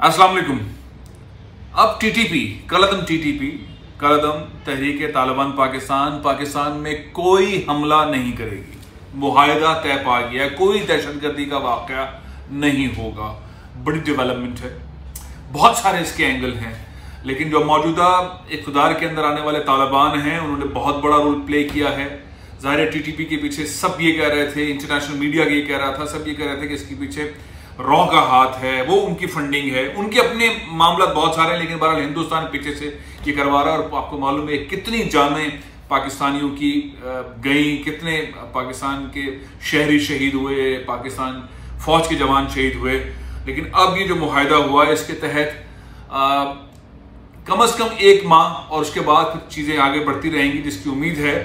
अस्सलाम वालेकुम। अब टीटीपी कलअदम तहरीक तालिबान पाकिस्तान में कोई हमला नहीं करेगी। मुआहदा तय पा गया, कोई दहशतगर्दी का वाकया नहीं होगा। बड़ी डेवलपमेंट है, बहुत सारे इसके एंगल हैं, लेकिन जो मौजूदा इक़्तिदार के अंदर आने वाले तालिबान हैं उन्होंने बहुत बड़ा रोल प्ले किया है। ज़ाहिर टीटीपी के पीछे सब ये कह रहे थे, इंटरनेशनल मीडिया ये कह रहा था, सब ये कह रहे थे कि इसके पीछे रॉ का हाथ है, वो उनकी फंडिंग है, उनके अपने मामला बहुत सारे हैं, लेकिन बहरहाल हिंदुस्तान पीछे से ये करवा रहा है। और आपको मालूम है कितनी जानें पाकिस्तानियों की गई, कितने पाकिस्तान के शहरी शहीद हुए, पाकिस्तान फौज के जवान शहीद हुए। लेकिन अब ये जो मुआहदा हुआ है इसके तहत कम से कम 1 माह और उसके बाद चीज़ें आगे बढ़ती रहेंगी, जिसकी उम्मीद है।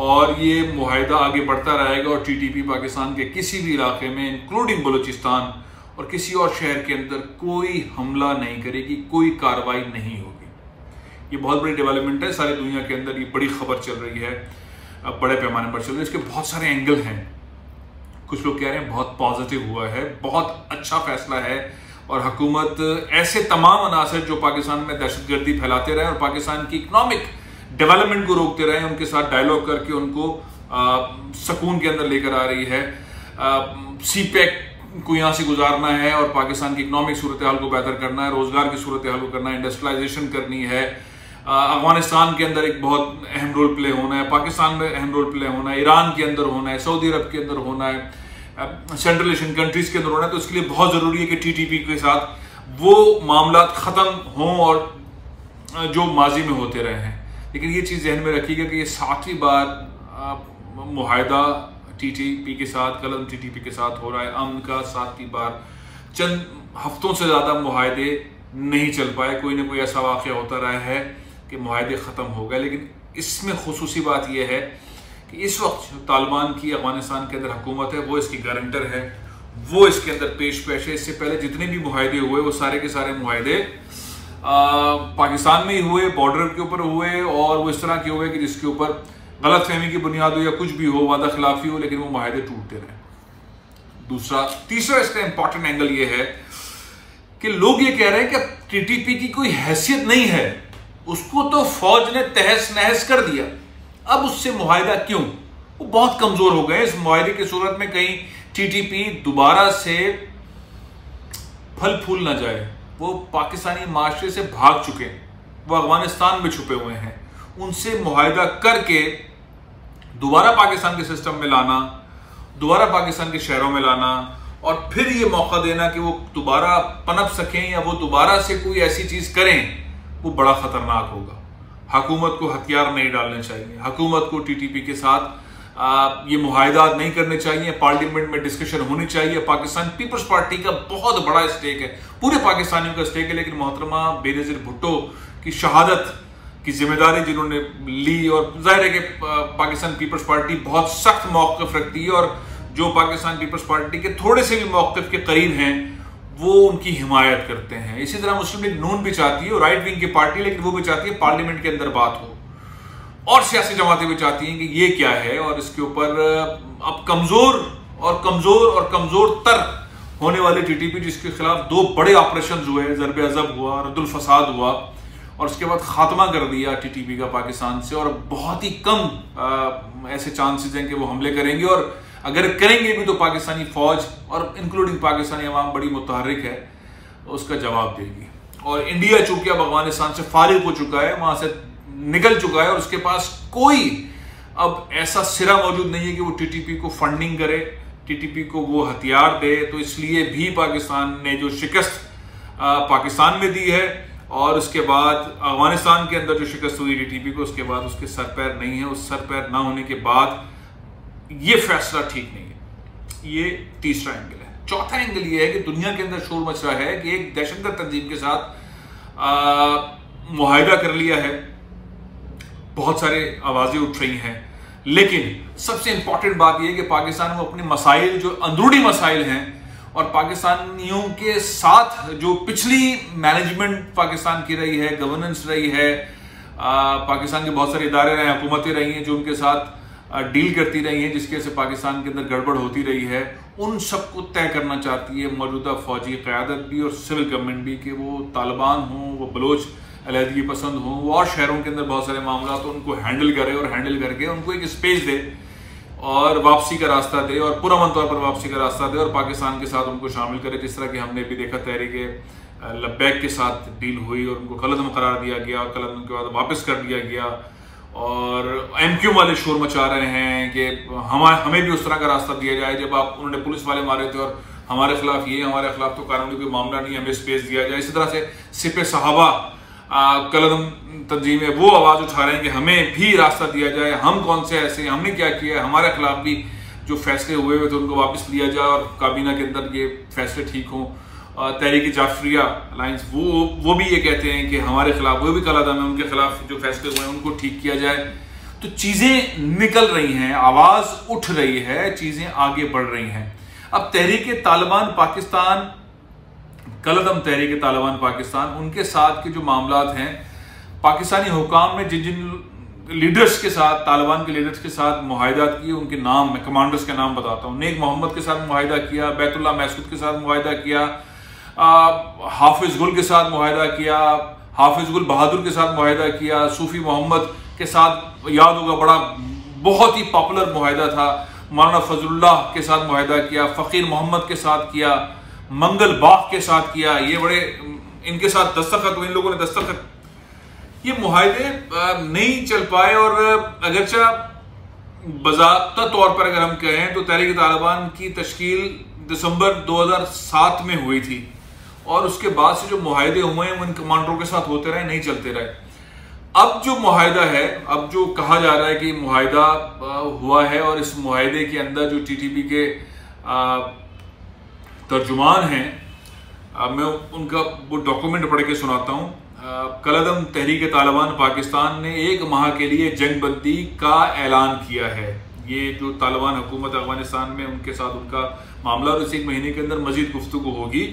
और ये मुआहदा आगे बढ़ता रहेगा और टीटीपी पाकिस्तान के किसी भी इलाके में इंक्लूडिंग बलूचिस्तान और किसी और शहर के अंदर कोई हमला नहीं करेगी, कोई कार्रवाई नहीं होगी। ये बहुत बड़ी डेवलपमेंट है, सारी दुनिया के अंदर ये बड़ी खबर चल रही है, अब बड़े पैमाने पर चल रही है। इसके बहुत सारे एंगल हैं। कुछ लोग कह रहे हैं बहुत पॉजिटिव हुआ है, बहुत अच्छा फैसला है और हुकूमत ऐसे तमाम अनासर जो पाकिस्तान में दहशतगर्दी फैलाते रहे और पाकिस्तान की इकनॉमिक डेवलपमेंट को रोकते रहे, उनके साथ डायलॉग करके उनको सुकून के अंदर लेकर आ रही है। सीपैक को यहाँ से गुजारना है और पाकिस्तान की इकनॉमिक सूरत हाल को बेहतर करना है, रोजगार की सूरत हाल को करना है, इंडस्ट्रियलाइजेशन करनी है। अफगानिस्तान के अंदर एक बहुत अहम रोल प्ले होना है, पाकिस्तान में अहम रोल प्ले होना है, ईरान के अंदर होना है, सऊदी अरब के अंदर होना है, सेंट्रल एशियन कंट्रीज के अंदर होना है। तो इसके लिए बहुत ज़रूरी है कि टीटीपी के साथ वो मामला ख़त्म हों और जो माजी में होते रहे हैं। लेकिन ये चीज़ ध्यान में रखिएगा कि ये 7वीं बार मुआहदा टीटीपी के साथ, कलअदम टीटीपी के साथ हो रहा है, अमन का 7वीं बार। चंद हफ्तों से ज़्यादा मुआहदे नहीं चल पाए, कोई ना कोई ऐसा वाक़या होता रहा है कि मुआहदे ख़त्म हो गए। लेकिन इसमें खुसूसी बात यह है कि इस वक्त तालिबान की अफगानिस्तान के अंदर हुकूमत है, वो इसकी गारंटर है, वो इसके अंदर पेश है। इससे पहले जितने भी मुआहदे हुए वो सारे के सारे मुआहदे पाकिस्तान में ही हुए, बॉर्डर के ऊपर हुए और वो इस तरह के हुए कि जिसके ऊपर गलत फहमी की बुनियाद हो या कुछ भी हो, वादा खिलाफी हो, लेकिन वो मुआहदे टूटते रहे। तीसरा इसका इंपॉर्टेंट एंगल ये है कि लोग ये कह रहे हैं कि टीटीपी की कोई हैसियत नहीं है, उसको तो फौज ने तहस नहस कर दिया, अब उससे मुआहदा क्यों? वो बहुत कमजोर हो गए। इस मुआहदे की सूरत में कहीं टीटीपी दोबारा से फल फूल ना जाए। वो पाकिस्तानी माशरे से भाग चुके, वो अफगानिस्तान में छुपे हुए हैं, उनसे मुआहदा करके दोबारा पाकिस्तान के सिस्टम में लाना, दोबारा पाकिस्तान के शहरों में लाना और फिर ये मौका देना कि वो दोबारा पनप सकें या वो दोबारा से कोई ऐसी चीज़ करें, वो बड़ा ख़तरनाक होगा। हुकूमत को हथियार नहीं डालने चाहिए, हुकूमत को टीटीपी के साथ ये मुआहदा नहीं करने चाहिए, पार्लियामेंट में डिस्कशन होनी चाहिए। पाकिस्तान पीपल्स पार्टी का बहुत बड़ा स्टेक है, पूरे पाकिस्तानियों का स्टेक है, लेकिन मोहतरमा बेनज़ीर भुट्टो की शहादत की जिम्मेदारी जिन्होंने ली, और जाहिर है कि पाकिस्तान पीपल्स पार्टी बहुत सख्त मौक़िफ़ रखती है और जो पाकिस्तान पीपल्स पार्टी के थोड़े से भी मौक़िफ़ के करीब हैं वो उनकी हिमायत करते हैं। इसी तरह मुस्लिम लीग नून भी चाहती है, राइट विंग की पार्टी, लेकिन वो भी चाहती है पार्लियामेंट के अंदर बात हो, और सियासी जमातें भी चाहती हैं कि ये क्या है और इसके ऊपर अब कमज़ोर तर होने वाले टीटीपी, जिसके खिलाफ 2 बड़े ऑपरेशन हुए, ज़रब अज़ब हुआ, रद्दुल फसाद हुआ और उसके बाद खात्मा कर दिया टीटीपी का पाकिस्तान से, और बहुत ही कम ऐसे चांसेस हैं कि वो हमले करेंगे, और अगर करेंगे भी तो पाकिस्तानी फौज और इंक्लूडिंग पाकिस्तानी अवाम बड़ी मुतहर्रिक है, उसका जवाब देगी। और इंडिया चूंकि अब अफगानिस्तान से फारिग हो चुका है, वहां से निकल चुका है और उसके पास कोई अब ऐसा सिरा मौजूद नहीं है कि वो टीटीपी को फंडिंग करे, टीटीपी को वो हथियार दे। तो इसलिए भी पाकिस्तान ने जो शिकस्त पाकिस्तान में दी है और उसके बाद अफगानिस्तान के अंदर जो शिकस्त हुई टीटीपी को, उसके बाद उसके सर पैर नहीं है। उस सर पैर ना होने के बाद ये फैसला ठीक नहीं है। ये तीसरा एंगल है। चौथा एंगल ये है कि दुनिया के अंदर शोर मच रहा है कि एक दहशतगर्द तंजीम के साथ मुआहदा कर लिया है, बहुत सारे आवाजें उठ रही हैं, लेकिन सबसे इंपॉर्टेंट बात यह है कि पाकिस्तान में अपने मसाइल, जो अंदरूनी मसाइल हैं, और पाकिस्तानियों के साथ जो पिछली मैनेजमेंट पाकिस्तान की रही है, गवर्नेंस रही है, पाकिस्तान के बहुत सारे इदारे रहे हैं, हुकूमतें रही हैं जो उनके साथ डील करती रही हैं, जिसके से पाकिस्तान के अंदर गड़बड़ होती रही है, उन सबको तय करना चाहती है मौजूदा फौजी क़यादत भी और सिविल गवर्नमेंट भी, कि वो तालिबान हों, वो बलोच अलहदगी पसंद हों, वो और शहरों के अंदर बहुत सारे मामला तो उनको हैंडल करे और हैंडल करके उनको एक स्पेस दे और वापसी का रास्ता दे और पुरअमन तौर पर वापसी का रास्ता दे और पाकिस्तान के साथ उनको शामिल करे। जिस तरह कि हमने भी देखा तहरीक लब्बैक के साथ डील हुई और उनको कलअदम करार दिया गया और कलअदम के बाद वापस कर दिया गया। और MQ वाले शोर मचा रहे हैं कि हमें भी उस तरह का रास्ता दिया जाए, जब आप उन्होंने पुलिस वाले मारे थे और हमारे खिलाफ ये, हमारे खिलाफ तो कानूनी कोई मामला नहीं, हमें स्पेस दिया जाए। इसी तरह से सिपह सहाबा कलअदम तंजीम है, वो आवाज़ उठा रहे हैं कि हमें भी रास्ता दिया जाए, हम कौन से ऐसे, हमने क्या किया है, हमारे खिलाफ भी जो फैसले हुए थे उनको वापस लिया जाए और काबीना के अंदर ये फैसले ठीक हों। तहरीक जाफरिया अलायंस वो भी ये कहते हैं कि हमारे खिलाफ, वो भी कलअदम है, उनके खिलाफ जो फैसले हुए हैं उनको ठीक किया जाए। तो चीज़ें निकल रही हैं, आवाज़ उठ रही है, चीज़ें आगे बढ़ रही हैं। अब तहरीक तालिबान पाकिस्तान, कलअदम तहरीक तालिबान पाकिस्तान, उनके साथ के जो मामलात हैं, पाकिस्तानी हुकाम ने जिन जिन लीडर्स के साथ, तालिबान के लीडर्स के साथ मुआहिदात किए, उनके नाम, मैं कमांडर्स के नाम बताता हूँ। नेक मोहम्मद के साथ मुआहिदा किया, बैतुल्ला महसूद के साथ मुआहिदा किया, हाफिज गुल के साथ मुआहिदा किया, हाफिज गुल बहादुर के साथ मुआहिदा किया, सूफी मोहम्मद के साथ, याद होगा बड़ा बहुत ही पॉपुलर मुआहिदा था, मौलाना फजलुल्लाह के साथ मुआहिदा किया, फ़कीर मोहम्मद के साथ किया, मंगल बाग के साथ किया। ये बड़े, इनके साथ दस्तखत, इन लोगों ने दस्तखत, ये मुआहिदे नहीं चल पाए। और अगरचा बज़ाब्ता तौर पर अगर हम कहें तो तहरीक तालिबान की तश्कील दिसंबर 2007 में हुई थी और उसके बाद से जो मुआहिदे हुए हैं वो इन कमांडरों के साथ होते रहे, नहीं चलते रहे। अब जो मुआहिदा है, अब जो कहा जा रहा है कि मुआहिदा हुआ है और इस मुआहिदे के अंदर जो TTP के तर्जुमान हैं, मैं उनका वो डॉक्यूमेंट पढ़ के सुनाता हूँ। कलअदम तहरीक तालिबान पाकिस्तान ने 1 माह के लिए जंगबंदी का ऐलान किया है। ये जो तालिबान हुकूमत अफगानिस्तान में, उनके साथ उनका मामला, और इस 1 महीने के अंदर मजीद गुफ्तगू होगी।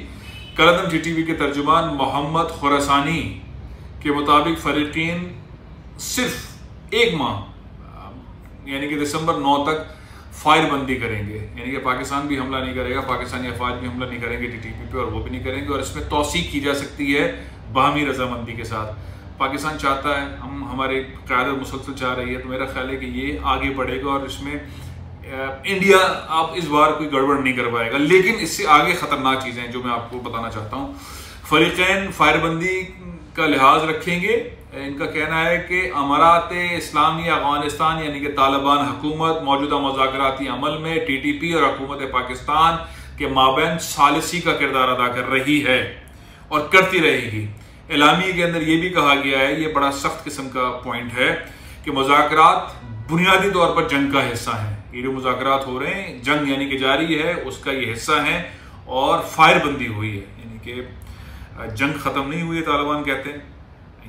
कलअदम TTP के तर्जुमान मोहम्मद खुरासानी के मुताबिक फरीकीन सिर्फ 1 माह यानी कि दिसंबर 9 तक फायरबंदी करेंगे, यानी कि पाकिस्तान भी हमला नहीं करेगा, पाकिस्तानी अफवाज भी हमला नहीं करेंगे TTP पे, और वो भी नहीं करेंगे। और इसमें तौसीक की जा सकती है बाहमी रजामंदी के साथ। पाकिस्तान चाहता है, हमारे क़यादत मुसलसल चाह रही है, तो मेरा ख्याल है कि ये आगे बढ़ेगा और इसमें इंडिया आप इस बार कोई गड़बड़ नहीं कर पाएगा। लेकिन इससे आगे ख़तरनाक चीज़ें जो मैं आपको बताना चाहता हूँ। फरीक़ैन फायरबंदी का लिहाज रखेंगे। इनका कहना है कि अमारात इस्लामी अफगानिस्तान यानी कि तालिबान हुकूमत मौजूदा मुज़ाकराती अमल में TTP और हुकूमत पाकिस्तान के माबैन सालिसी का किरदार अदा कर रही है और करती रहेगी। एलामिया के अंदर ये भी कहा गया है, ये बड़ा सख्त किस्म का पॉइंट है, कि मुज़ाकरात बुनियादी तौर पर जंग का हिस्सा है। ये जो मुज़ाकरात हो रहे हैं, जंग यानी कि जारी है, उसका ये हिस्सा है। और फायरबंदी हुई है, यानी कि जंग ख़त्म नहीं हुई है, तालिबान कहते हैं,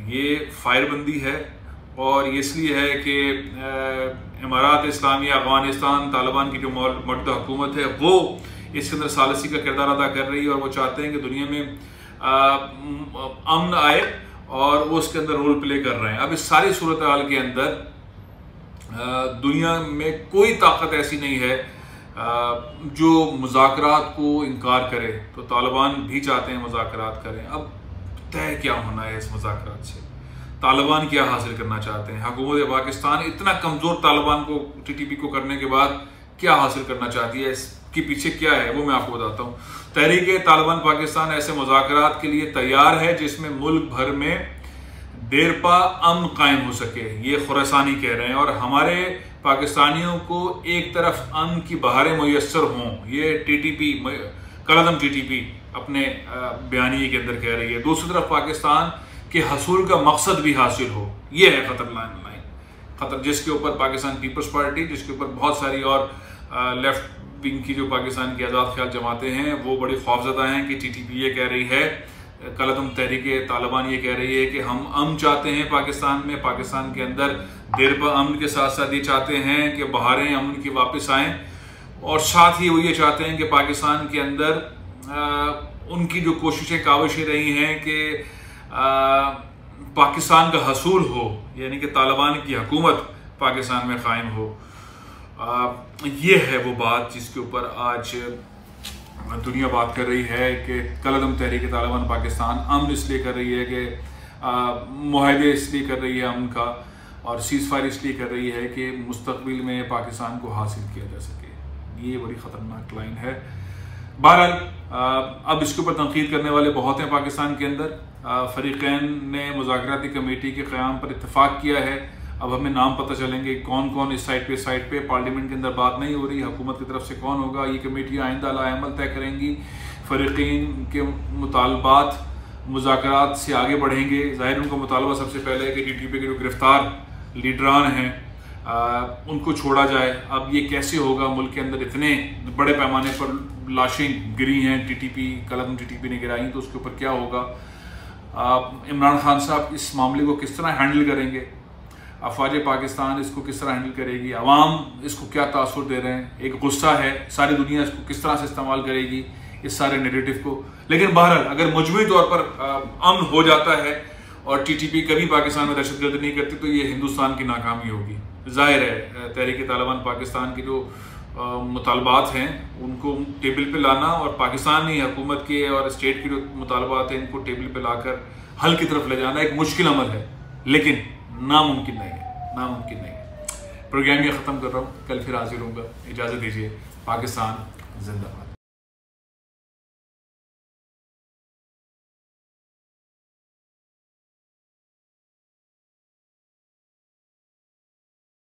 ये फायरबंदी है। और ये इसलिए है कि इमारात इस्लामी अफगानिस्तान, तालिबान की जो मौजूदा हुकूमत है, वो इसके अंदर सालिसी का किरदार अदा कर रही है और वो चाहते हैं कि दुनिया में अमन आए और वो उसके अंदर रोल प्ले कर रहे हैं। अब इस सारी सूरत हाल के अंदर दुनिया में कोई ताकत ऐसी नहीं है जो मुज़ाकरात को इनकार करे, तो तालिबान भी चाहते हैं मुज़ाकरात करें। अब तय क्या होना है इस मुज़ाकरात से, तालिबान क्या हासिल करना चाहते हैं? हुकूमत पाकिस्तान इतना कमज़ोर तालिबान को, TTP को करने के बाद क्या हासिल करना चाहती है, इसके पीछे क्या है वो मैं आपको बताता हूँ। तहरीक तालिबान पाकिस्तान ऐसे मुज़ाकरात के लिए तैयार है जिसमें मुल्क भर में देरपा अमन कायम हो सके, ये खुरासानी कह रहे हैं। और हमारे पाकिस्तानियों को एक तरफ अमन की बहारें मुयस्सर हों, ये TTP, कलअदम TTP अपने बयानिए के अंदर कह रही है। दूसरी तरफ पाकिस्तान के हसूल का मकसद भी हासिल हो, ये है खतरनाक लाइन, खतर जिसके ऊपर पाकिस्तान पीपल्स पार्टी, जिसके ऊपर बहुत सारी और लेफ्ट विंग की जो पाकिस्तान की आज़ाद ख्याल जमातें हैं वो बड़ी खौफजदा हैं कि TTP ये कह रही है, कलअदम तहरीक तालिबान ये कह रही है कि हम अमन चाहते हैं पाकिस्तान में, पाकिस्तान के अंदर देरपा अमन के साथ साथ ये चाहते हैं कि बहारें अमन की वापस आएँ, और साथ ही वो ये चाहते हैं कि पाकिस्तान के अंदर उनकी जो कोशिशें काविशें रही हैं कि पाकिस्तान का हसूल हो, यानी कि तालिबान की हुकूमत पाकिस्तान में कायम हो। ये है वो बात जिसके ऊपर आज दुनिया बात कर रही है कि कलअदम तहरीक तालिबान पाकिस्तान अमन इसलिए कर रही है कि मुआहदे इसलिए कर रही है अमन का, और सीज़ फायर इसलिए कर रही है कि मुस्तकबिल में पाकिस्तान को हासिल किया जा सके। ये बड़ी ख़तरनाक लाइन है। बहरहाल अब इसके ऊपर तनकीद करने वाले बहुत हैं पाकिस्तान के अंदर। फ़रीक़ैन ने मुज़ाकराती कमेटी के क़याम पर इत्तेफाक किया है। अब हमें नाम पता चलेंगे कौन कौन इस साइड पे पार्लियामेंट के अंदर बात नहीं हो रही, हुकूमत की तरफ से कौन होगा। ये कमेटी आइंदा लाएमल तय करेंगी। फ़रीक़ीन के मुतालबात मुज़ाकरात से आगे बढ़ेंगे। ज़ाहिर उनका मुतालबा सबसे पहले है कि TTP के जो गिरफ्तार लीडरान हैं उनको छोड़ा जाए। अब ये कैसे होगा? मुल्क के अंदर इतने बड़े पैमाने पर लाशें गिरी हैं, कलअदम TTP ने गिराई, तो उसके ऊपर क्या होगा? इमरान खान साहब इस मामले को किस तरह हैंडल करेंगे? अफवाज पाकिस्तान इसको किस तरह हैंडल करेगी? अवाम इसको क्या तासुर दे रहे हैं? एक गुस्सा है, सारी दुनिया इसको किस तरह से इस्तेमाल करेगी इस सारे नैरेटिव को? लेकिन बहरहाल अगर मजमूई तौर पर अमन हो जाता है और TTP कभी पाकिस्तान में दहशतगर्दी नहीं करती तो ये हिंदुस्तान की नाकामी होगी। जाहिर है तहरीक तालिबान पाकिस्तान के जो मुतालबात हैं उनको टेबल पे लाना, और पाकिस्तानी हुकूमत के और स्टेट के जो मुतालबात हैं इनको टेबल पे लाकर हल की तरफ ले जाना एक मुश्किल अमल है, लेकिन नामुमकिन नहीं है, नामुमकिन नहीं है। प्रोग्राम ये ख़त्म कर रहा हूँ, कल फिर हाजिर होऊंगा। इजाज़त दीजिए। पाकिस्तान जिंदाबाद।